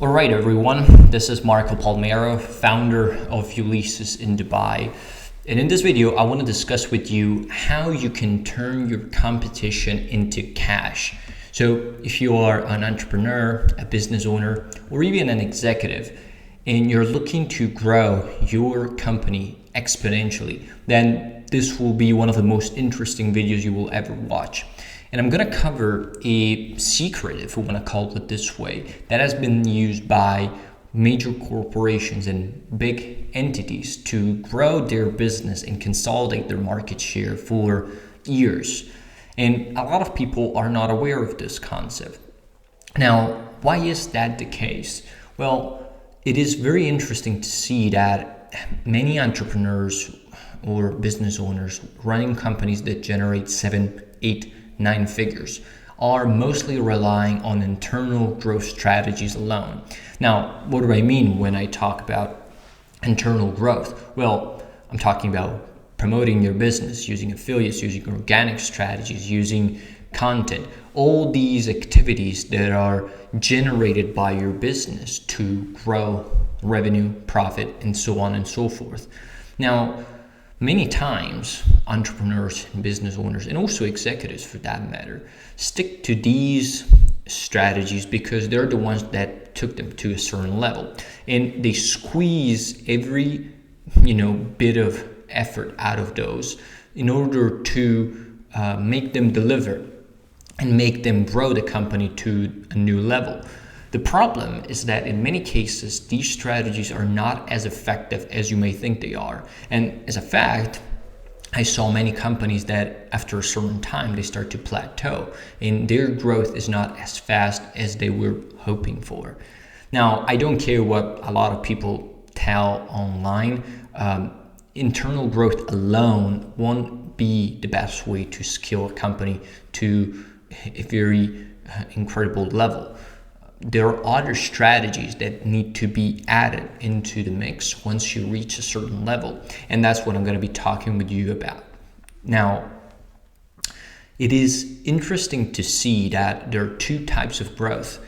All right, everyone, this is Marco Palmero, founder of Ulysses in Dubai. And in this video, I want to discuss with you how you can turn your competition into cash. So if you are an entrepreneur, a business owner, or even an executive, and you're looking to grow your company exponentially, then this will be one of the most interesting videos you will ever watch. And I'm going to cover a secret, if we want to call it this way, that has been used by major corporations and big entities to grow their business and consolidate their market share for years. And a lot of people are not aware of this concept. Now, why is that the case? Well, it is very interesting to see that many entrepreneurs or business owners running companies that generate 7, 8, 9 figures are mostly relying on internal growth strategies alone. Now, what do I mean when I talk about internal growth? Well, I'm talking about promoting your business, using affiliates, using organic strategies, using content, all these activities that are generated by your business to grow revenue, profit, and so on and so forth. Now, many times, entrepreneurs and business owners, and also executives for that matter, stick to these strategies because they're the ones that took them to a certain level. And they squeeze every, bit of effort out of those in order to make them deliver and make them grow the company to a new level. The problem is that in many cases, these strategies are not as effective as you may think they are. And as a fact, I saw many companies that after a certain time, they start to plateau and their growth is not as fast as they were hoping for. Now, I don't care what a lot of people tell online. Internal growth alone won't be the best way to scale a company to a very incredible level. There are other strategies that need to be added into the mix once you reach a certain level. And that's what I'm going to be talking with you about. Now, it is interesting to see that there are two types of growth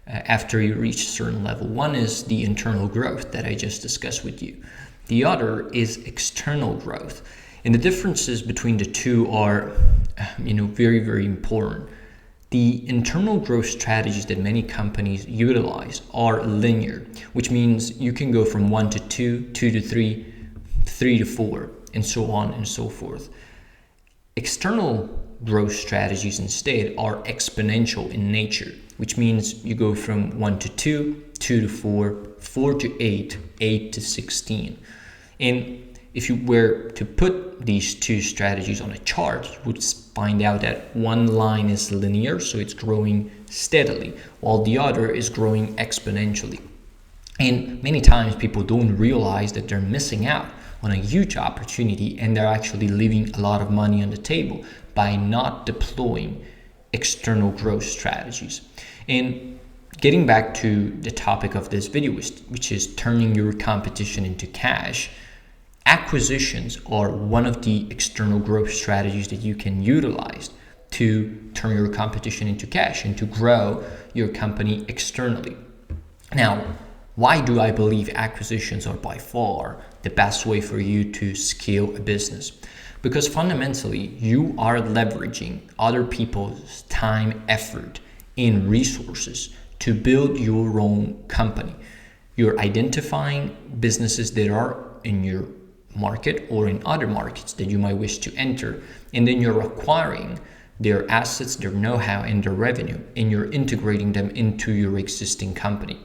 after you reach a certain level. One is the internal growth that I just discussed with you. The other is external growth. And the differences between the two are, very, very important. The internal growth strategies that many companies utilize are linear, which means you can go from 1 to 2, 2 to 3, 3 to 4, and so on and so forth. External growth strategies instead are exponential in nature, which means you go from 1 to 2, 2 to 4, 4 to 8, 8 to 16. And if you were to put these two strategies on a chart, you would find out that one line is linear, so it's growing steadily, while the other is growing exponentially. And many times people don't realize that they're missing out on a huge opportunity and they're actually leaving a lot of money on the table by not deploying external growth strategies. And getting back to the topic of this video, which is turning your competition into cash, acquisitions are one of the external growth strategies that you can utilize to turn your competition into cash and to grow your company externally. Now, why do I believe acquisitions are by far the best way for you to scale a business? Because fundamentally, you are leveraging other people's time, effort, and resources to build your own company. You're identifying businesses that are in your market or in other markets that you might wish to enter, and then you're acquiring their assets, their know-how, and their revenue, and you're integrating them into your existing company.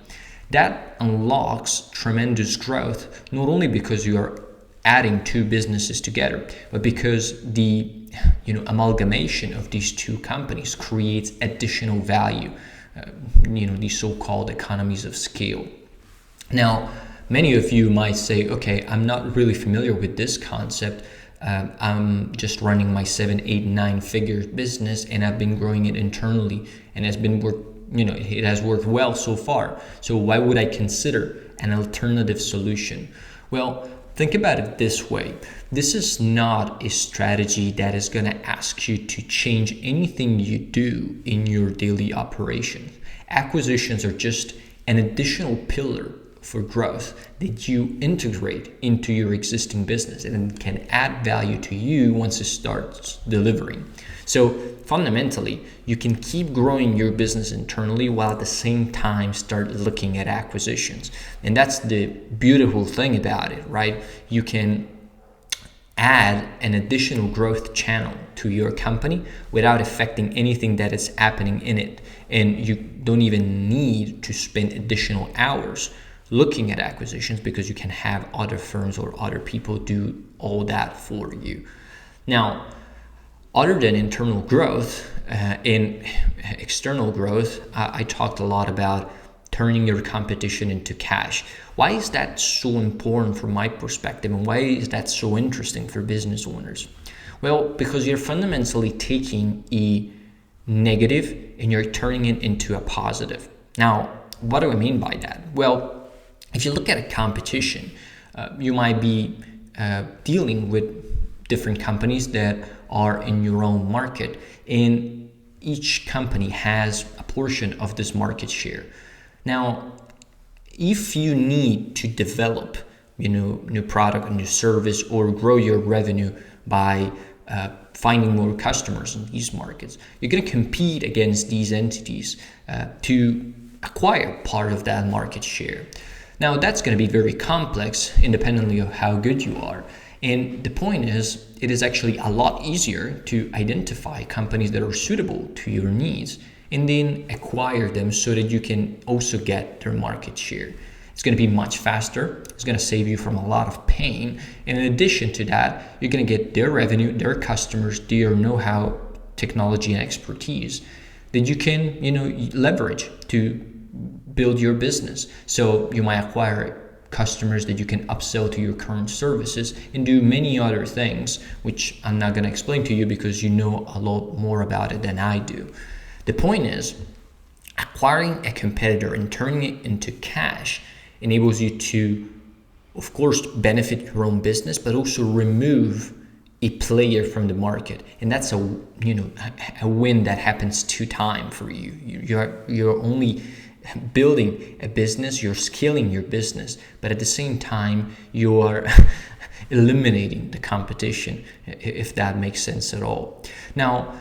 That unlocks tremendous growth, not only because you are adding two businesses together, but because the amalgamation of these two companies creates additional value, the so-called economies of scale. Now, many of you might say, okay, I'm not really familiar with this concept. I'm just running my 7, 8, 9 figure business and I've been growing it internally and it has worked well so far. So why would I consider an alternative solution? Well, think about it this way. This is not a strategy that is going to ask you to change anything you do in your daily operations. Acquisitions are just an additional pillar for growth that you integrate into your existing business and can add value to you once it starts delivering. So fundamentally, you can keep growing your business internally while at the same time start looking at acquisitions. And that's the beautiful thing about it, right? You can add an additional growth channel to your company without affecting anything that is happening in it. And you don't even need to spend additional hours looking at acquisitions because you can have other firms or other people do all that for you. Now, other than internal growth, in external growth, I talked a lot about turning your competition into cash. Why is that so important from my perspective, and why is that so interesting for business owners? Well, because you're fundamentally taking a negative and you're turning it into a positive. Now, what do I mean by that? Well, if you look at a competition, you might be dealing with different companies that are in your own market, and each company has a portion of this market share. Now, if you need to develop, new product, a new service, or grow your revenue by finding more customers in these markets, you're going to compete against these entities to acquire part of that market share. Now, that's going to be very complex independently of how good you are. And the point is, it is actually a lot easier to identify companies that are suitable to your needs and then acquire them so that you can also get their market share. It's going to be much faster. It's going to save you from a lot of pain. And in addition to that, you're going to get their revenue, their customers, their know-how, technology, and expertise that you can, leverage to build your business. So you might acquire customers that you can upsell to your current services and do many other things, which I'm not going to explain to you because you know a lot more about it than I do. The point is, acquiring a competitor and turning it into cash enables you to, of course, benefit your own business, but also remove a player from the market. And that's a win that happens 2 times for you. You're only building a business, you're scaling your business, but at the same time, you are eliminating the competition, if that makes sense at all. Now,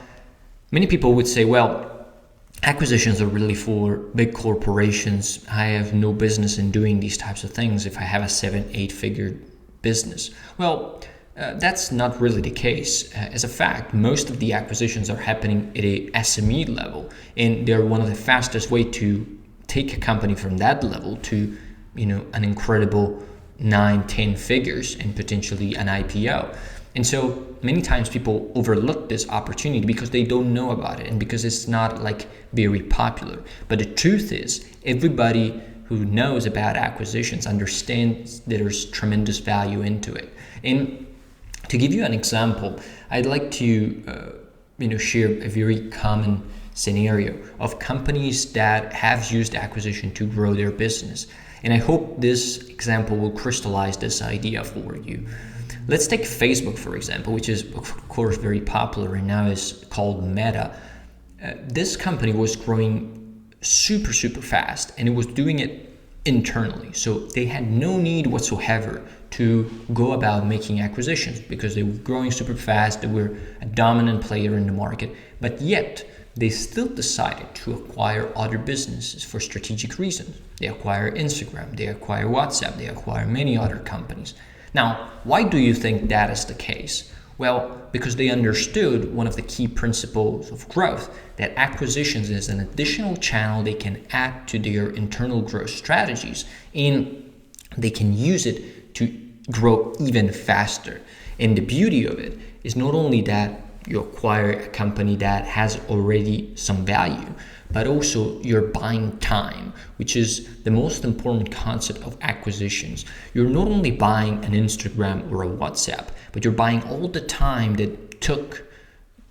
many people would say, well, acquisitions are really for big corporations. I have no business in doing these types of things if I have a 7-8 figure business. Well, that's not really the case. As a fact, most of the acquisitions are happening at a SME level, and they're one of the fastest way to take a company from that level to, an incredible 9-10 figures and potentially an IPO. And so many times people overlook this opportunity because they don't know about it and because it's not very popular. But the truth is, everybody who knows about acquisitions understands there's tremendous value into it. And to give you an example, I'd like to share a very common scenario of companies that have used acquisition to grow their business. And I hope this example will crystallize this idea for you. Let's take Facebook, for example, which is, of course, very popular and now is called Meta. This company was growing super, super fast, and it was doing it internally. So they had no need whatsoever to go about making acquisitions because they were growing super fast. They were a dominant player in the market, but yet they still decided to acquire other businesses for strategic reasons. They acquire Instagram, they acquire WhatsApp, they acquire many other companies. Now, why do you think that is the case? Well, because they understood one of the key principles of growth, that acquisitions is an additional channel they can add to their internal growth strategies, and they can use it to grow even faster. And the beauty of it is not only that you acquire a company that has already some value, but also you're buying time, which is the most important concept of acquisitions. You're not only buying an Instagram or a WhatsApp, but you're buying all the time that took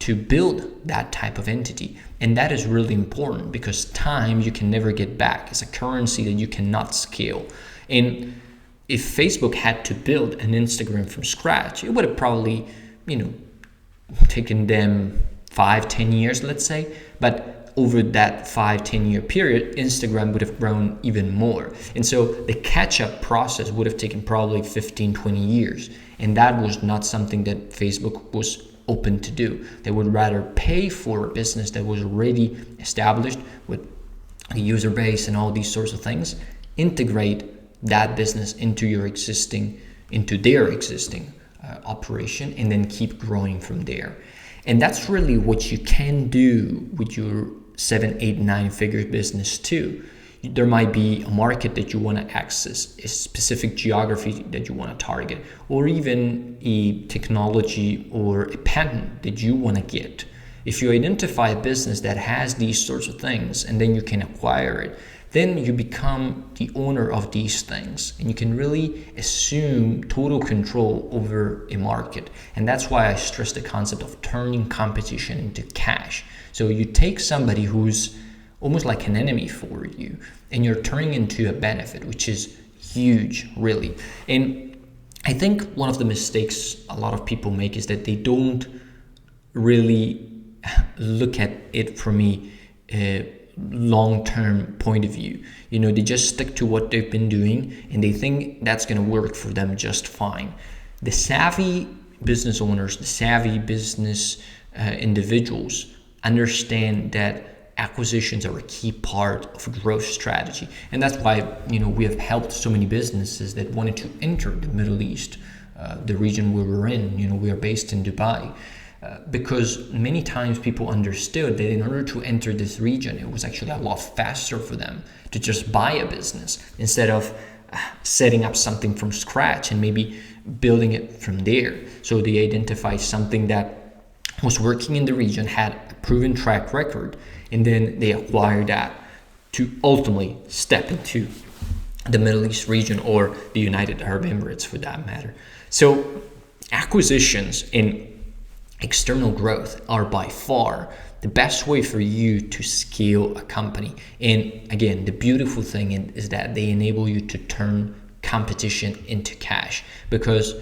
to build that type of entity. And that is really important because time you can never get back. It's a currency that you cannot scale. And if Facebook had to build an Instagram from scratch, it would have probably, taken them 5-10 years, let's say. But over that 5-10 year period, Instagram would have grown even more. And so the catch-up process would have taken probably 15-20 years. And that was not something that Facebook was open to do. They would rather pay for a business that was already established with a user base and all these sorts of things, integrate that business into their existing operation, and then keep growing from there. And that's really what you can do with your 7, 8, 9 figure business too. There might be a market that you want to access, a specific geography that you want to target, or even a technology or a patent that you want to get. If you identify a business that has these sorts of things and then you can acquire it, then you become the owner of these things and you can really assume total control over a market. And that's why I stress the concept of turning competition into cash. So you take somebody who's almost like an enemy for you and you're turning into a benefit, which is huge, really. And I think one of the mistakes a lot of people make is that they don't really look at it from a long-term point of view. They just stick to what they've been doing and they think that's going to work for them just fine. The savvy business owners, the savvy business individuals understand that acquisitions are a key part of a growth strategy. And that's why, we have helped so many businesses that wanted to enter the Middle East, the region where we're in. We are based in Dubai. Because many times people understood that in order to enter this region, it was actually a lot faster for them to just buy a business instead of setting up something from scratch and maybe building it from there. So they identified something that was working in the region, had a proven track record, and then they acquired that to ultimately step into the Middle East region or the United Arab Emirates for that matter. So acquisitions in external growth are by far the best way for you to scale a company. And again, the beautiful thing is that they enable you to turn competition into cash, because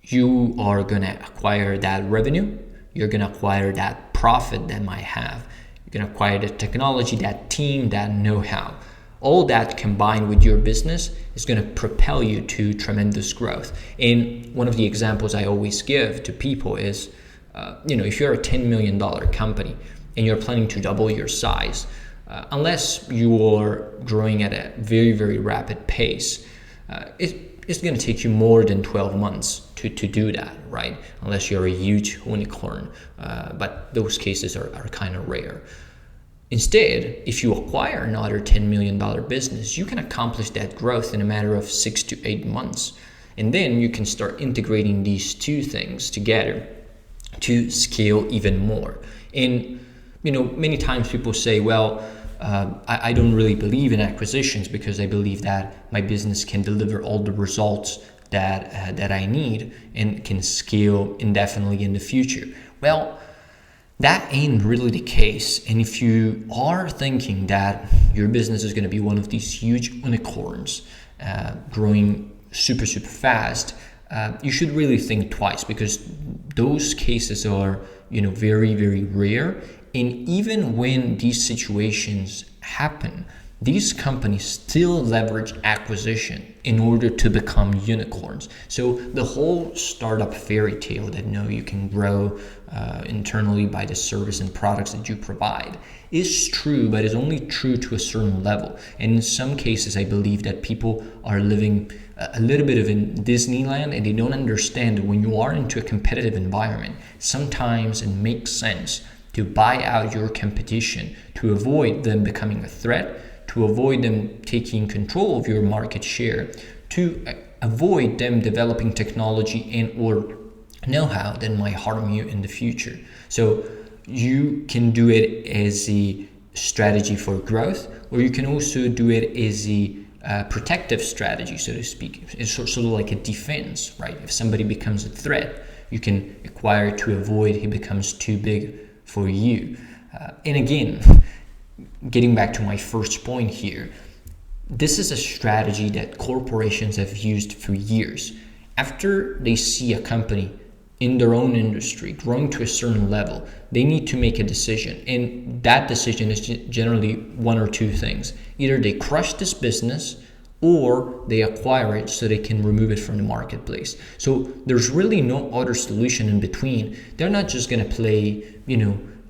you are going to acquire that revenue, you're going to acquire that profit that might have, you're going to acquire the technology, that team, that know-how. All that combined with your business is going to propel you to tremendous growth. And one of the examples I always give to people is, if you're a $10 million company and you're planning to double your size, unless you are growing at a very, very rapid pace, it's going to take you more than 12 months to do that, right? Unless you're a huge unicorn. But those cases are kind of rare. Instead, if you acquire another $10 million business, you can accomplish that growth in a matter of 6 to 8 months. And then you can start integrating these two things together to scale even more. And, many times people say, well, I don't really believe in acquisitions because I believe that my business can deliver all the results that I need and can scale indefinitely in the future. Well, that ain't really the case. And if you are thinking that your business is going to be one of these huge unicorns growing super, super fast, you should really think twice, because those cases are, very, very rare. And even when these situations happen, these companies still leverage acquisition in order to become unicorns. So the whole startup fairy tale that you can grow internally by the service and products that you provide is true, but is only true to a certain level. And in some cases, I believe that people are living a little bit of in Disneyland, and they don't understand that when you are into a competitive environment, sometimes it makes sense to buy out your competition to avoid them becoming a threat, to avoid them taking control of your market share, to avoid them developing technology and or know-how that might harm you in the future. So you can do it as a strategy for growth, or you can also do it as a protective strategy, so to speak. It's sort of like a defense, right? If somebody becomes a threat, you can acquire to avoid he becomes too big for you. And again, getting back to my first point here, this is a strategy that corporations have used for years. After they see a company in their own industry, growing to a certain level, they need to make a decision. And that decision is generally one or two things. Either they crush this business or they acquire it so they can remove it from the marketplace. So there's really no other solution in between. They're not just gonna play,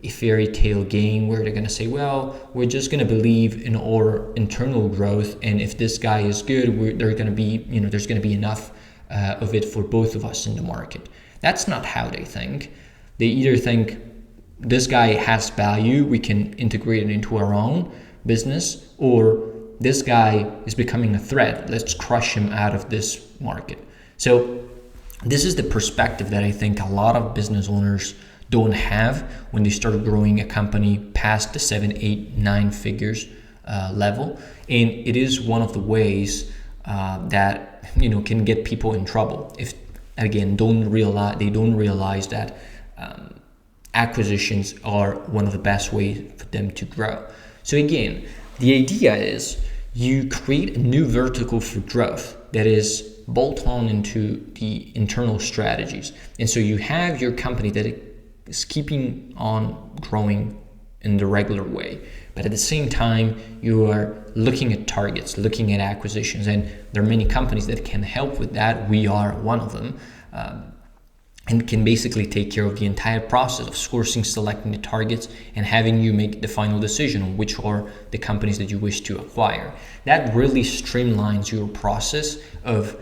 a fairy tale game where they're gonna say, well, we're just gonna believe in our internal growth, and if this guy is good, there's gonna be enough of it for both of us in the market. That's not how they think. They either think this guy has value, we can integrate it into our own business, or this guy is becoming a threat, let's crush him out of this market. So this is the perspective that I think a lot of business owners don't have when they start growing a company past the 7, 8, 9 figures level. And it is one of the ways that can get people in trouble if, again, they don't realize that acquisitions are one of the best ways for them to grow. So again, the idea is you create a new vertical for growth that is bolt on into the internal strategies. And so you have your company that is keeping on growing in the regular way. But at the same time, you are looking at targets, looking at acquisitions, and there are many companies that can help with that. We are one of them, and can basically take care of the entire process of sourcing, selecting the targets, and having you make the final decision on which are the companies that you wish to acquire. That really streamlines your process of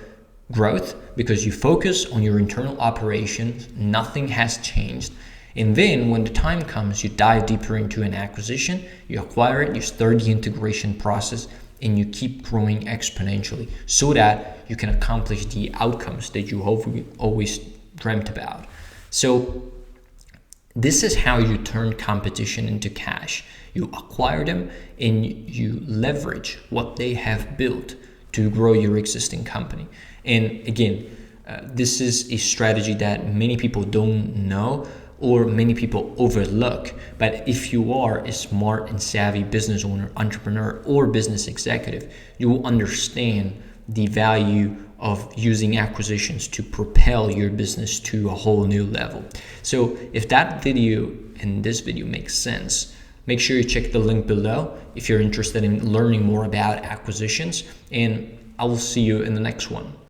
growth because you focus on your internal operations, nothing has changed. And then when the time comes, you dive deeper into an acquisition, you acquire it, you start the integration process, and you keep growing exponentially so that you can accomplish the outcomes that you hopefully always dreamt about. So this is how you turn competition into cash. You acquire them and you leverage what they have built to grow your existing company. And again, this is a strategy that many people don't know or many people overlook. But if you are a smart and savvy business owner, entrepreneur, or business executive, you will understand the value of using acquisitions to propel your business to a whole new level. So if that video and this video makes sense, make sure you check the link below if you're interested in learning more about acquisitions, and I will see you in the next one.